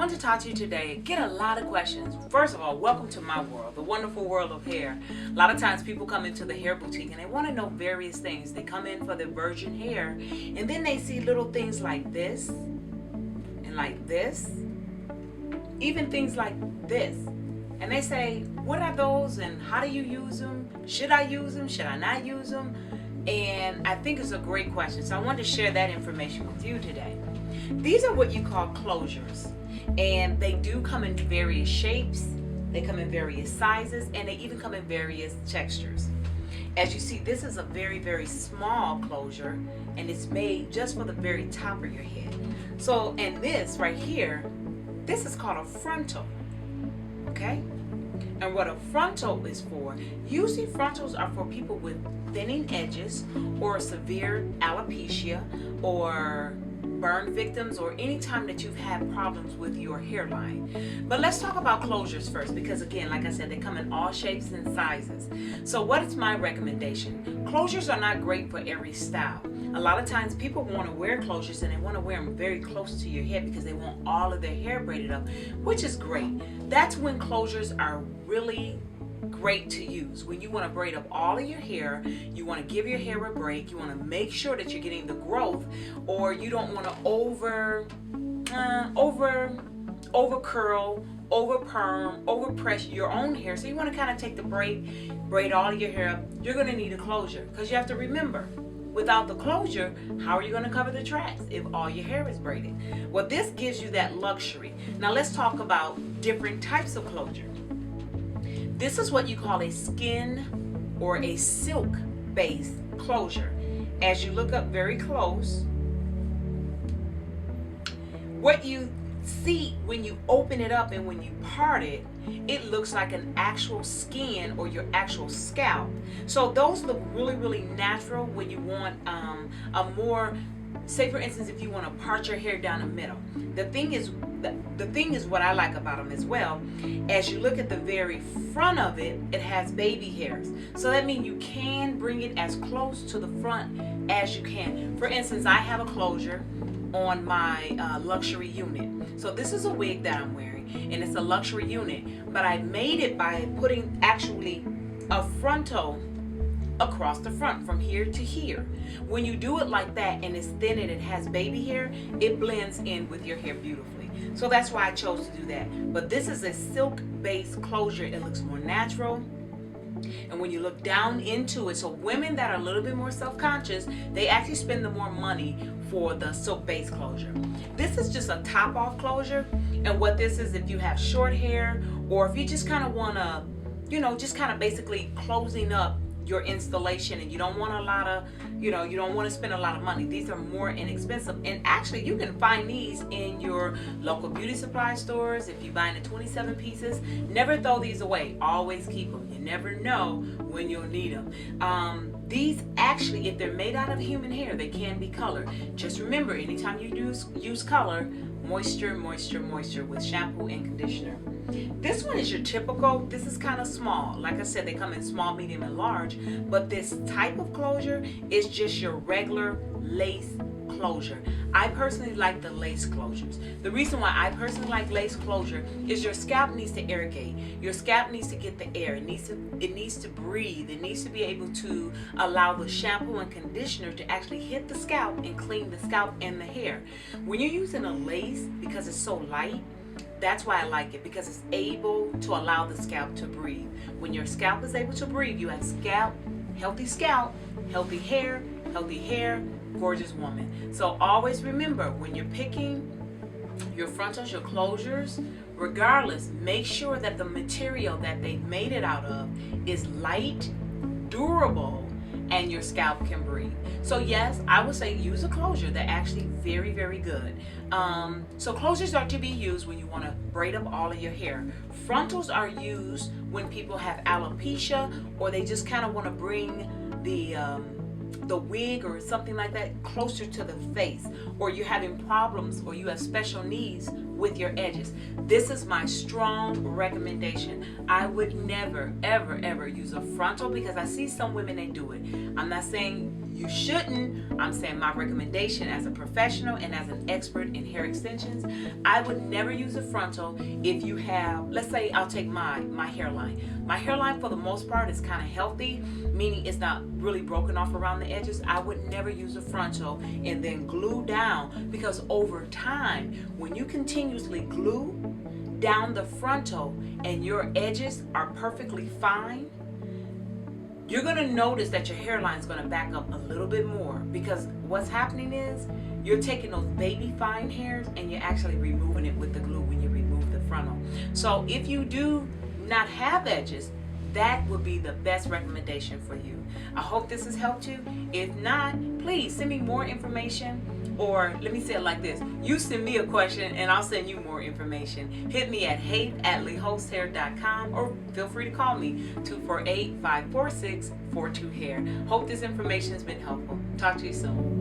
want to talk to you today. Get a lot of questions. First of all, welcome to my world, the wonderful world of hair. A lot of times people come into the hair boutique and they want to know various things. They come in for their virgin hair and then they see little things like this and like this, even things like this. And they say, what are those and how do you use them? Should I use them? Should I not use them? And I think it's a great question. So I wanted to share that information with you today. These are what you call closures. And they do come in various shapes. They come in various sizes. And they even come in various textures. As you see, this is a very, very small closure. And it's made just for the very top of your head. So, and this right here, this is called a frontal. Okay? And what a frontal is for, usually frontals are for people with thinning edges or severe alopecia or burn victims or any time that you've had problems with your hairline. But let's talk about closures first because again, like I said, they come in all shapes and sizes. So what is my recommendation? Closures are not great for every style. A lot of times people want to wear closures and they want to wear them very close to your head because they want all of their hair braided up, which is great. That's when closures are really great to use. When you want to braid up all of your hair, you want to give your hair a break, you want to make sure that you're getting the growth, or you don't want to over curl, over perm, over press your own hair. So you want to kind of take the break, braid all of your hair up. You're going to need a closure because you have to remember, without the closure, how are you going to cover the tracks if all your hair is braided? Well, this gives you that luxury. Now let's talk about different types of closure. This is what you call a skin or a silk based closure. As you look up very close, what you see when you open it up and when you part it, it looks like an actual skin or your actual scalp. So those look really, really natural when you want a more, say for instance, if you want to part your hair down the middle. The thing is what I like about them as well. As you look at the very front of it, it has baby hairs. So that means you can bring it as close to the front as you can. For instance, I have a closure on my luxury unit. So this is a wig that I'm wearing and it's a luxury unit, but I made it by putting actually a frontal across the front from here to here. When you do it like that and it's thin and it has baby hair, it blends in with your hair beautifully. So that's why I chose to do that. But this is a silk based closure. It looks more natural. And when you look down into it, so women that are a little bit more self-conscious, they actually spend the more money for the silk based closure. This is just a top off closure. And what this is, if you have short hair or if you just kind of want to, just kind of basically closing up your installation and you don't want a lot of, you don't want to spend a lot of money. These are more inexpensive. And actually you can find these in your local beauty supply stores. If you're buying the 27 pieces, never throw these away. Always keep them. You never know when you'll need them. These actually, if they're made out of human hair, they can be colored. Just remember, anytime you use color, moisture with shampoo and conditioner. This one is your typical. This is kind of small. Like I said, they come in small, medium, and large. But this type of closure is just your regular lace closure. I personally like the lace closures. The reason why I personally like lace closure is your scalp needs to irrigate. Your scalp needs to get the air. It needs to breathe. It needs to be able to allow the shampoo and conditioner to actually hit the scalp and clean the scalp and the hair. When you're using a lace, because it's so light, that's why I like it, because it's able to allow the scalp to breathe. When your scalp is able to breathe, you have scalp, healthy hair, gorgeous woman. So always remember, when you're picking your frontals, your closures, regardless, make sure that the material that they made it out of is light, durable, and your scalp can breathe. So yes, I would say use a closure. They're actually very, very good. So closures are to be used when you want to braid up all of your hair. Frontals are used when people have alopecia or they just kind of want to bring the wig or something like that closer to the face, or you're having problems or you have special needs with your edges. This is my strong recommendation. I would never ever use a frontal because I see some women, they do it. I'm not saying You shouldn't. I'm saying my recommendation as a professional and as an expert in hair extensions, I would never use a frontal if you have, let's say I'll take my hairline. My hairline for the most part is kind of healthy, meaning it's not really broken off around the edges. I would never use a frontal and then glue down, because over time, when you continuously glue down the frontal and your edges are perfectly fine, you're going to notice that your hairline is going to back up a little bit more, because what's happening is you're taking those baby fine hairs and you're actually removing it with the glue when you remove the frontal. So if you do not have edges, that would be the best recommendation for you. I hope this has helped you. If not, please send me more information, or let me say it like this. You send me a question and I'll send you more information. Hit me at hey@LEHOSTHAIR.com, or feel free to call me 248-546-42hair. Hope this information has been helpful. Talk to you soon.